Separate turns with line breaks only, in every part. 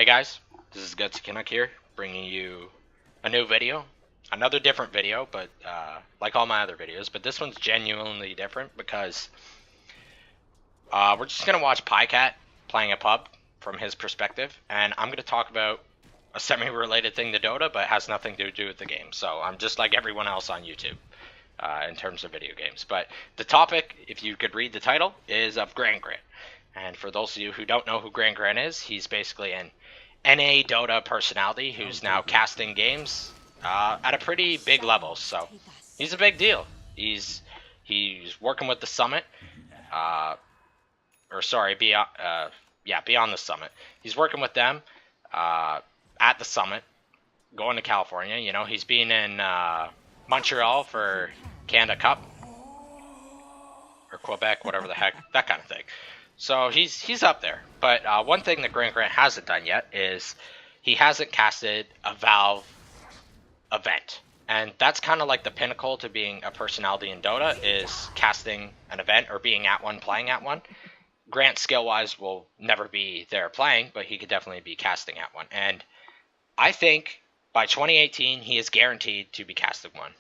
Hey guys, this is Gutsy Canuck here, bringing you a new video. Another different video, but like all my other videos, but this one's genuinely different because we're just going to watch PyCat playing a pub from his perspective, and I'm going to talk about a semi-related thing to Dota, but has nothing to do with the game. So I'm just like everyone else on YouTube in terms of video games. But the topic, if you could read the title, is of GrandGrant. And for those of you who don't know who GrandGrant is, he's basically an NA Dota personality who's now casting games at a pretty big level. So he's a big deal. He's working with the Summit, beyond the Summit. He's working with them at the Summit, going to California. You know, he's been in Montreal for Canada Cup or Quebec, whatever the heck, that kind of thing. So he's up there. But one thing that GrandGrant hasn't done yet is he hasn't casted a Valve event. And that's kind of like the pinnacle to being a personality in Dota, is casting an event or being at one, playing at one. Grant, skill-wise, will never be there playing, but he could definitely be casting at one. And I think by 2018, he is guaranteed to be casting one.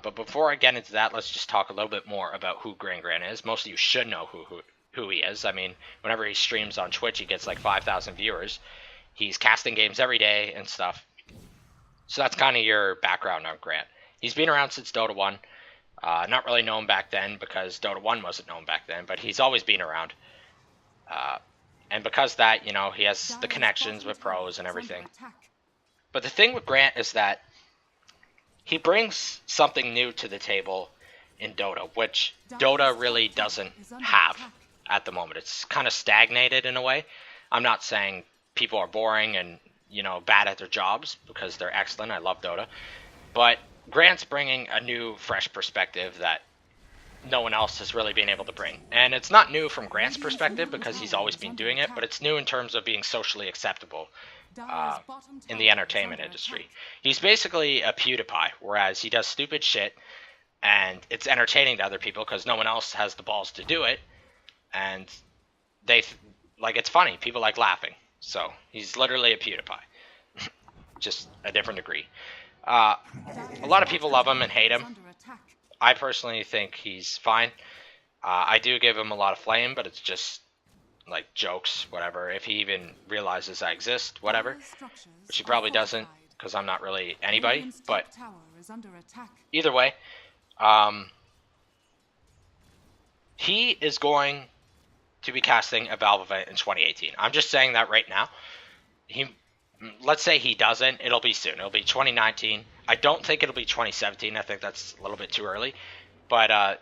But before I get into that, let's just talk a little bit more about who GrandGrant is. Most of you should know who he is. I mean, whenever he streams on Twitch, he gets like 5,000 viewers. He's casting games every day and stuff. So that's kind of your background on Grant. He's been around since Dota 1. Not really known back then because Dota 1 wasn't known back then, but he's always been around. And because that, you know, he has the connections with pros and everything. But the thing with Grant is that he brings something new to the table in Dota, which Dota really doesn't have at the moment. It's kind of stagnated in a way. I'm not saying people are boring and, you know, bad at their jobs, because they're excellent. I love Dota. But Grant's bringing a new, fresh perspective that no one else has really been able to bring. And it's not new from Grant's perspective because he's always been doing it, but it's new in terms of being socially acceptable in the entertainment industry. He's basically a PewDiePie, whereas he does stupid shit and it's entertaining to other people because no one else has the balls to do it. And it's funny. People like laughing. So he's literally a PewDiePie, just a different degree. A lot of people love him and hate him. I personally think he's fine. I do give him a lot of flame, but it's just like jokes, whatever. If he even realizes I exist, whatever. Which he probably doesn't, because I'm not really anybody. But either way, he is going to be casting a Valve event in 2018. I'm just saying that right now. Let's say he doesn't, it'll be soon. It'll be 2019. I don't think it'll be 2017. I think that's a little bit too early. But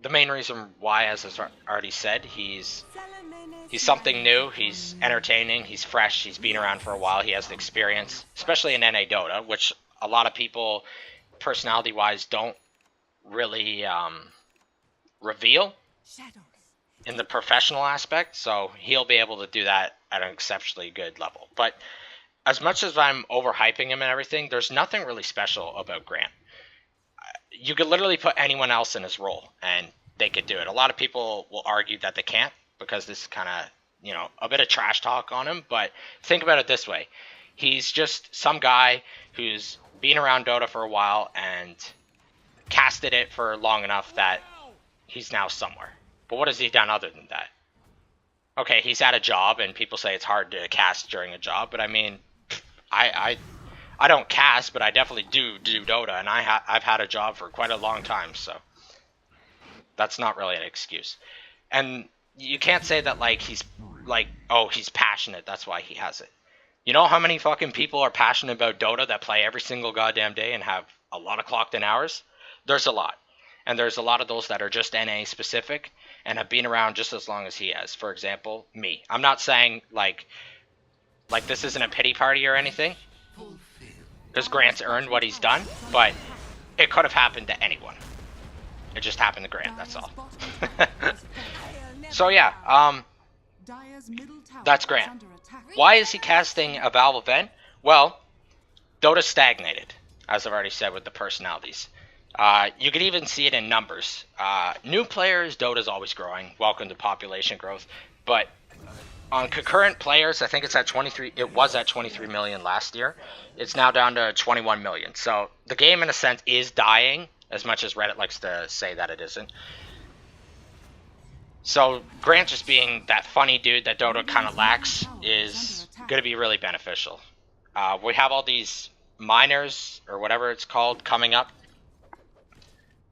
the main reason why, as I already said, he's something new. He's entertaining. He's fresh. He's been around for a while. He has the experience, especially in NA Dota, which a lot of people, personality-wise, don't really reveal in the professional aspect. So he'll be able to do that at an exceptionally good level. But as much as I'm overhyping him and everything, there's nothing really special about Grant. You could literally put anyone else in his role, and they could do it. A lot of people will argue that they can't, because this is kind of, you know, a bit of trash talk on him. But think about it this way. He's just some guy who's been around Dota for a while and casted it for long enough that he's now somewhere. But what has he done other than that? Okay, he's at a job, and people say it's hard to cast during a job, but I mean, I don't cast, but I definitely do Dota, and I've had a job for quite a long time, so that's not really an excuse. And you can't say that he's passionate, that's why he has it. You know how many fucking people are passionate about Dota that play every single goddamn day and have a lot of clocked in hours? There's a lot. And there's a lot of those that are just NA specific and have been around just as long as he has. For example, me. I'm not saying like this isn't a pity party or anything, because Grant's earned what he's done, but it could have happened to anyone. It just happened to Grant, that's all. So yeah, that's Grant. Why is he casting a Valve event? Well, Dota stagnated, as I've already said, with the personalities. You can even see it in numbers. New players, Dota's always growing. Welcome to population growth. But On concurrent players, I think it's at 23. It was at 23 million last year. It's now down to 21 million. So the game, in a sense, is dying, as much as Reddit likes to say that it isn't. So Grant just being that funny dude that Dota kind of lacks is going to be really beneficial. We have all these minors, or whatever it's called, coming up.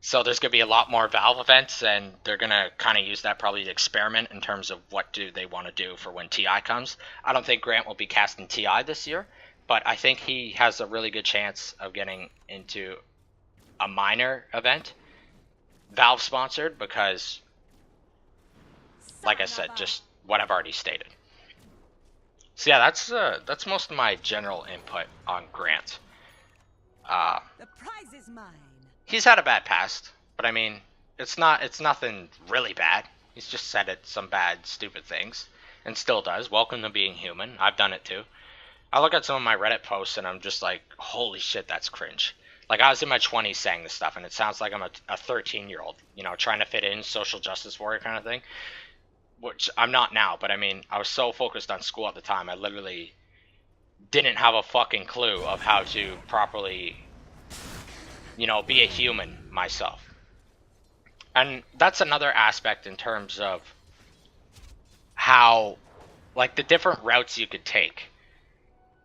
So there's going to be a lot more Valve events, and they're going to kind of use that probably to experiment in terms of what do they want to do for when TI comes. I don't think Grant will be casting TI this year, but I think he has a really good chance of getting into a minor event, Valve sponsored, because, like I said, just what I've already stated. So yeah, that's most of my general input on Grant.
The prize is mine.
He's had a bad past, but I mean, it's nothing really bad. He's just said some bad, stupid things, and still does. Welcome to being human. I've done it too. I look at some of my Reddit posts and I'm just like, holy shit, that's cringe. Like, I was in my 20s saying this stuff, and it sounds like I'm a 13-year-old, trying to fit in, social justice warrior kind of thing, which I'm not now, but I mean, I was so focused on school at the time, I literally didn't have a fucking clue of how to properly be a human myself. And that's another aspect in terms of how, like, the different routes you could take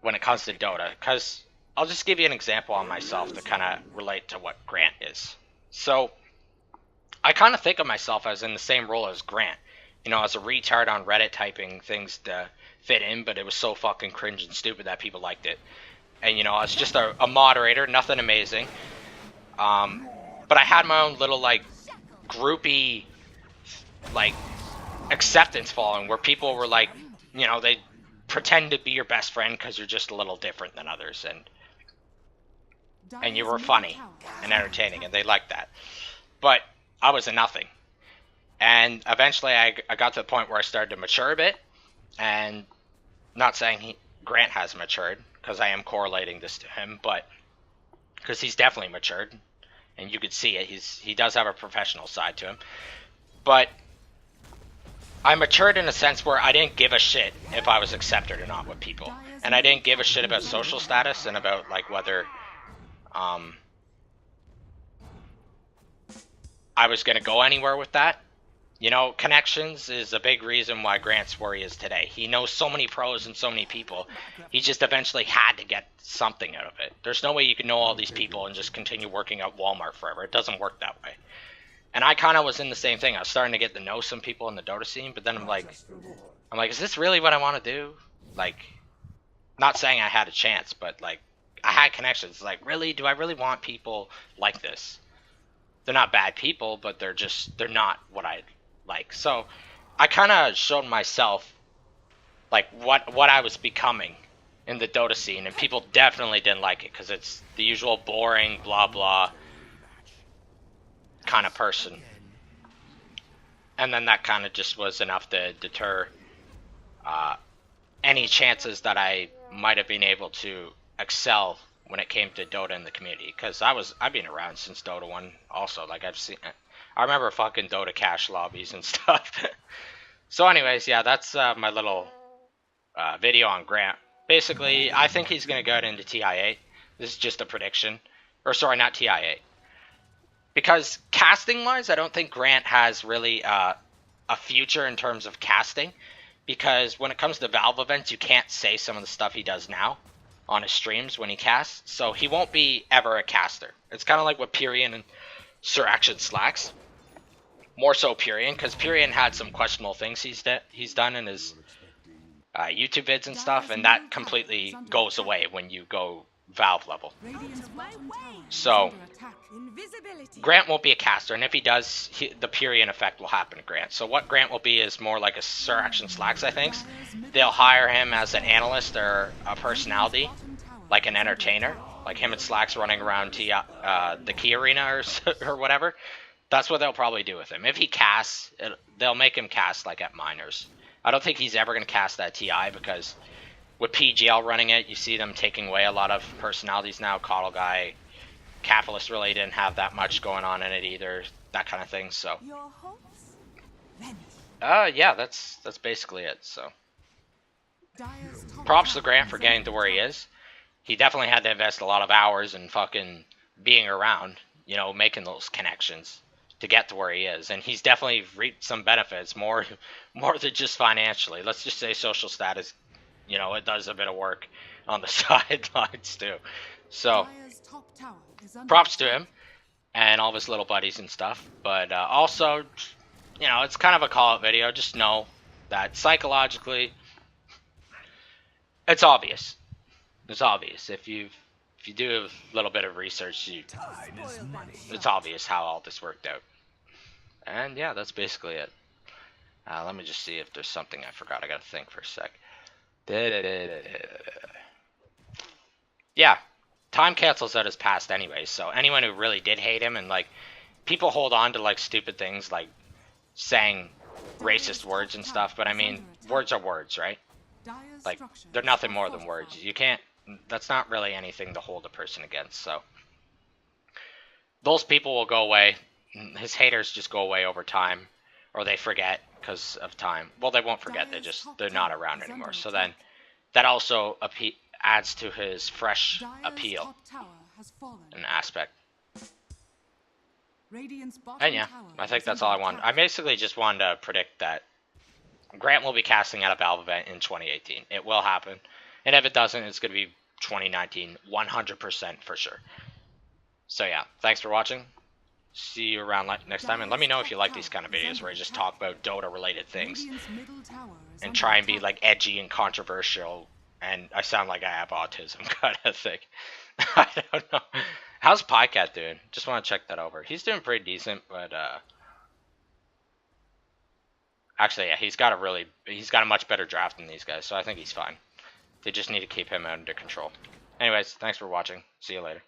when it comes to Dota. Because I'll just give you an example on myself to kind of relate to what Grant is. So I kind of think of myself as in the same role as Grant. As a retard on Reddit typing things to fit in, but it was so fucking cringe and stupid that people liked it. And, I was just a moderator, nothing amazing. But I had my own little, like, groupie, like, acceptance following where people were like, they pretend to be your best friend because you're just a little different than others, and you were funny and entertaining, and they liked that. But I was a nothing. And eventually I got to the point where I started to mature a bit, and not saying Grant has matured, because I am correlating this to him, but because he's definitely matured, and you could see it. He does have a professional side to him. But I matured in a sense where I didn't give a shit if I was accepted or not with people. And I didn't give a shit about social status and about, like, whether I was going to go anywhere with that. Connections is a big reason why Grant's where he is today. He knows so many pros and so many people. He just eventually had to get something out of it. There's no way you can know all these people and just continue working at Walmart forever. It doesn't work that way. And I kind of was in the same thing. I was starting to get to know some people in the Dota scene, but then I'm like, is this really what I want to do? Like, not saying I had a chance, but, like, I had connections. Like, really? Do I really want people like this? They're not bad people, but they're not what I like. So I kind of showed myself, like, what I was becoming in the Dota scene, and people definitely didn't like it because it's the usual boring blah blah kind of person. And then that kind of just was enough to deter any chances that I might have been able to excel when it came to Dota in the community, because I've been around since Dota 1 also. Like, I remember fucking Dota cash lobbies and stuff. So anyways, yeah, that's my little video on Grant. Basically, I think he's going to go into TI8. This is just a prediction. Or sorry, not TI8. Because casting-wise, I don't think Grant has really a future in terms of casting. Because when it comes to Valve events, you can't say some of the stuff he does now on his streams when he casts. So he won't be ever a caster. It's kind of like what Pyrian and Sir Action slacks. More so Pyrian, because Pyrian had some questionable things he's done in his YouTube vids and stuff, and that completely goes away when you go Valve level. So Grant won't be a caster, and if he does, the Pyrian effect will happen to Grant. So what Grant will be is more like a Sir Action Slacks, I think. They'll hire him as an analyst or a personality, like an entertainer, like him and Slacks running around the key arena or whatever. That's what they'll probably do with him. If he casts, they'll make him cast like at minors. I don't think he's ever going to cast that TI, because with PGL running it, you see them taking away a lot of personalities now. Coddle Guy, Capitalist really didn't have that much going on in it either. That kind of thing, so. Yeah, that's basically it, so. props to Grant for getting to where he is. He definitely had to invest a lot of hours in fucking being around, you know, making those connections to get to where he is, and he's definitely reaped some benefits, more than just financially. Let's just say social status, you know, it does a bit of work on the sidelines too. So props to him and all of his little buddies and stuff. But also, you know, it's kind of a call out video. Just know that psychologically, it's obvious. It's obvious if you do a little bit of research, it's obvious how all this worked out. And yeah, that's basically it. Let me just see if there's something I forgot. I gotta think for a sec. Yeah, time cancels out his past anyway. So anyone who really did hate him, and like, people hold on to like stupid things like saying racist words and stuff. But I mean, words are words, right? Like, they're nothing more than words. You can't. That's not really anything to hold a person against. So those people will go away. His haters just go away over time, or they forget because of time. Well, they won't forget. They're not around anymore. So then that also adds to his fresh appeal and aspect. And yeah, I think that's all I want. I basically just wanted to predict that Grant will be casting out a Valve event in 2018. It will happen. And if it doesn't, it's going to be 2019, 100% for sure. So yeah, thanks for watching. See you around next time. And let me know if you like these kind of videos where I just talk about Dota-related things. And try and be like edgy and controversial. And I sound like I have autism kind of thing. I don't know. How's PyCat doing? Just want to check that over. He's doing pretty decent, but actually, yeah, he's got a much better draft than these guys, so I think he's fine. They just need to keep him under control. Anyways, thanks for watching. See you later.